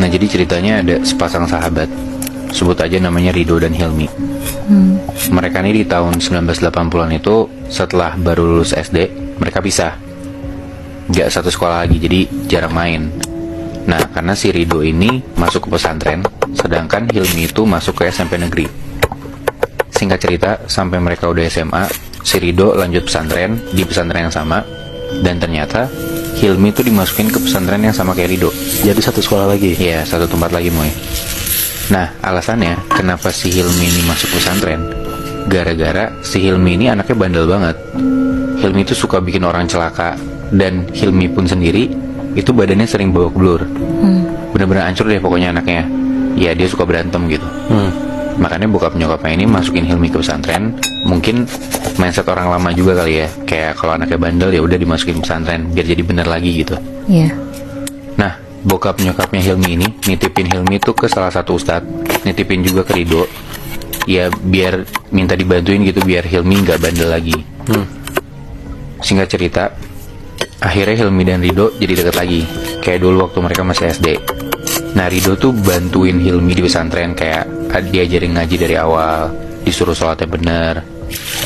Nah, jadi ceritanya ada sepasang sahabat, sebut aja namanya Rido dan Hilmi. Mereka ini di tahun 1980-an itu setelah baru lulus SD, mereka pisah. Gak satu sekolah lagi, jadi jarang main. Nah, karena si Rido ini masuk ke pesantren, sedangkan Hilmi itu masuk ke SMP negeri. Singkat cerita, sampai mereka udah SMA, si Rido lanjut pesantren di pesantren yang sama. Dan ternyata Hilmi itu dimasukin ke pesantren yang sama kayak Rido. Jadi satu sekolah lagi? Iya, satu tempat lagi, Moy. Nah, alasannya kenapa si Hilmi ini masuk pesantren, gara-gara si Hilmi ini anaknya bandel banget. Hilmi itu suka bikin orang celaka. Dan Hilmi pun sendiri itu badannya sering babak belur. Bener-bener hancur deh pokoknya anaknya. Ya, dia suka berantem gitu. Makanya bokap nyokapnya ini masukin Hilmi ke pesantren. Mungkin mindset orang lama juga kali ya. Kayak kalau anaknya bandel ya udah dimasukin pesantren biar jadi bener lagi gitu. Iya. Nah, bokap nyokapnya Hilmi ini nitipin Hilmi itu ke salah satu ustadz, nitipin juga ke Rido. Ya biar minta dibantuin gitu biar Hilmi nggak bandel lagi. Singkat cerita, akhirnya Hilmi dan Rido jadi deket lagi, kayak dulu waktu mereka masih SD. Nah, Rido tuh bantuin Hilmi di pesantren, kayak diajarin ngaji dari awal, disuruh sholatnya bener,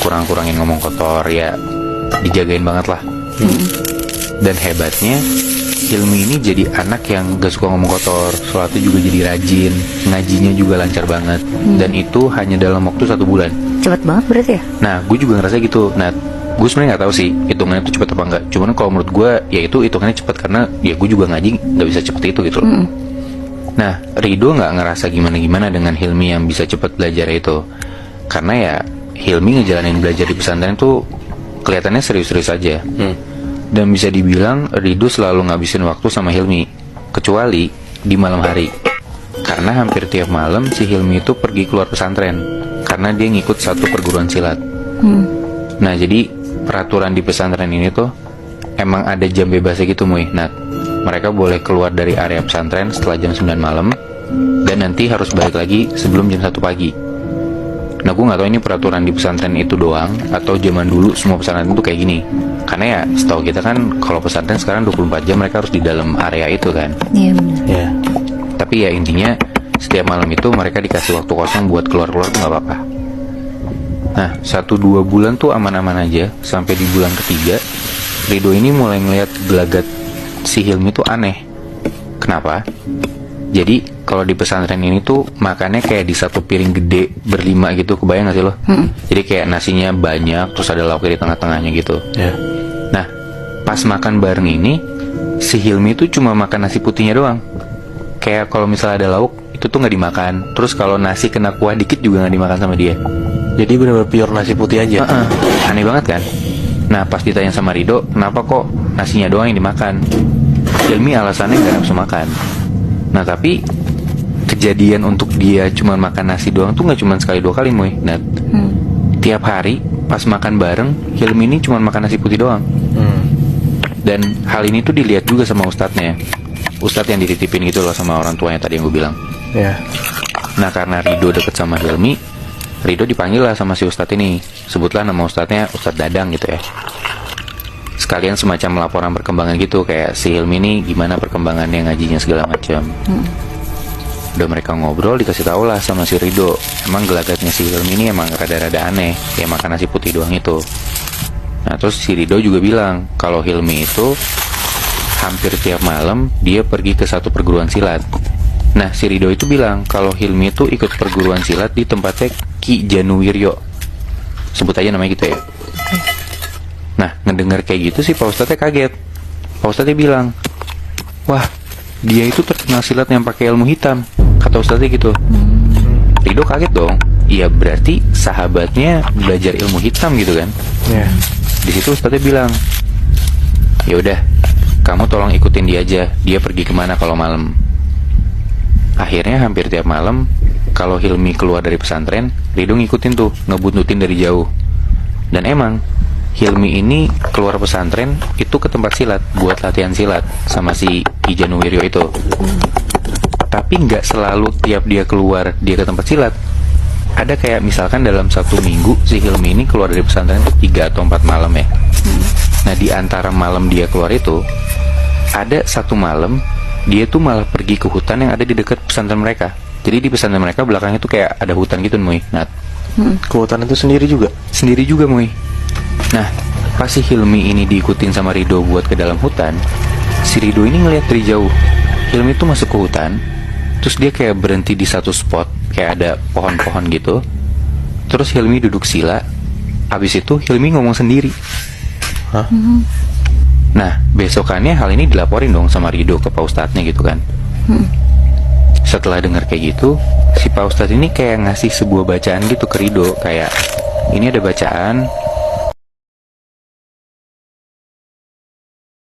kurang-kurangin ngomong kotor, ya dijagain banget lah. Dan hebatnya, Hilmi ini jadi anak yang gak suka ngomong kotor, sholatnya juga jadi rajin, ngajinya juga lancar banget. Dan itu hanya dalam waktu 1 bulan. Cepet banget berarti ya? Nah, gue juga ngerasa gitu. Nah, gue sebenarnya nggak tahu sih hitungannya itu cepet apa enggak. Cuman kalau menurut gue, ya itu hitungannya cepet karena ya gue juga ngaji nggak bisa cepet itu gitu loh. Nah, Rido nggak ngerasa gimana-gimana dengan Hilmi yang bisa cepet belajar itu, karena ya Hilmi ngejalanin belajar di pesantren tuh kelihatannya serius-serius aja. Dan bisa dibilang Rido selalu ngabisin waktu sama Hilmi, kecuali di malam hari, karena hampir tiap malam si Hilmi itu pergi keluar pesantren karena dia ngikut satu perguruan silat. Nah, jadi peraturan di pesantren ini tuh emang ada jam bebasnya gitu, Muy. Nah, mereka boleh keluar dari area pesantren setelah jam 9 malam dan nanti harus balik lagi sebelum jam 1 pagi. Nah, gue gak tahu ini peraturan di pesantren itu doang atau zaman dulu semua pesantren itu kayak gini. Karena ya setahu kita kan kalau pesantren sekarang 24 jam mereka harus di dalam area itu kan. Iya benar. Ya. Tapi ya intinya setiap malam itu mereka dikasih waktu kosong buat keluar-keluar tuh gak apa-apa. Nah, 1-2 bulan tuh aman-aman aja. Sampai di bulan ketiga, Rido ini mulai ngeliat gelagat si Hilmi tuh aneh. Kenapa? Jadi kalau di pesantren ini tuh makannya kayak di satu piring gede berlima gitu, kebayang gak sih lo? Jadi kayak nasinya banyak, terus ada lauknya di tengah-tengahnya gitu. Nah, pas makan bareng ini, si Hilmi tuh cuma makan nasi putihnya doang. Kayak kalau misalnya ada lauk, itu tuh gak dimakan. Terus kalau nasi kena kuah dikit juga gak dimakan sama dia. Jadi benar-benar pure nasi putih aja. Aneh banget kan? Nah, pas ditanya sama Rido, kenapa kok nasinya doang yang dimakan? Hilmi alasannya gak nafsu makan. Nah, tapi kejadian untuk dia cuma makan nasi doang tuh gak cuma sekali 2 kali, Moy. Nah, tiap hari pas makan bareng, Hilmi ini cuma makan nasi putih doang. Dan hal ini tuh dilihat juga sama ustadznya. Ustadz yang dititipin gitu loh sama orang tuanya tadi yang gue bilang. Nah, karena Rido deket sama Hilmi, Rido dipanggil lah sama si ustadz ini. Sebutlah nama ustadznya Ustadz Dadang gitu ya. Sekalian semacam laporan perkembangan gitu, kayak si Hilmi ini gimana perkembangannya, ngajinya segala macam. Udah mereka ngobrol, dikasih tahu lah sama si Rido, emang gelagatnya si Hilmi ini emang rada-rada aneh, kayak makan nasi putih doang itu. Nah, terus si Rido juga bilang kalau Hilmi itu hampir tiap malam dia pergi ke satu perguruan silat. Nah, si Rido itu bilang kalau Hilmi itu ikut perguruan silat di tempatnya Ki Januwiryo, sebut aja namanya gitu ya. Nah, ngedengar kayak gitu sih Pak Ustadznya kaget. Pak Ustadznya bilang, wah, dia itu terkenal silat yang pakai ilmu hitam, kata Ustadznya gitu. Rido kaget dong. Iya, berarti sahabatnya belajar ilmu hitam gitu kan. Di situ Ustadznya bilang, ya udah, kamu tolong ikutin dia aja, dia pergi kemana kalau malam. Akhirnya hampir tiap malam kalau Hilmi keluar dari pesantren, Rido ngikutin tuh, ngebuntutin dari jauh. Dan emang Hilmi ini keluar pesantren itu ke tempat silat buat latihan silat sama si Ki Januwiryo itu. Tapi nggak selalu tiap dia keluar dia ke tempat silat. Ada kayak misalkan dalam 1 minggu si Hilmi ini keluar dari pesantren itu 3 atau 4 malam ya. Nah, di antara malam dia keluar itu ada 1 malam dia tuh malah pergi ke hutan yang ada di dekat pesantren mereka. Jadi di pesantren mereka belakangnya tuh kayak ada hutan gitu, Muy. Nah, Ke hutan itu sendiri juga. sendiri juga, Muy. Nah, pas si Hilmi ini diikutin sama Rido buat ke dalam hutan, si Rido ini ngeliat dari jauh Hilmi tuh masuk ke hutan. Terus dia kayak berhenti di satu spot, kayak ada pohon-pohon gitu. Terus Hilmi duduk sila. Habis itu Hilmi ngomong sendiri. Hah? Nah, besokannya hal ini dilaporin dong sama Rido ke Pak Ustadznya gitu kan. Setelah dengar kayak gitu, si Pak Ustadz ini kayak ngasih sebuah bacaan gitu ke Rido. Kayak, ini ada bacaan,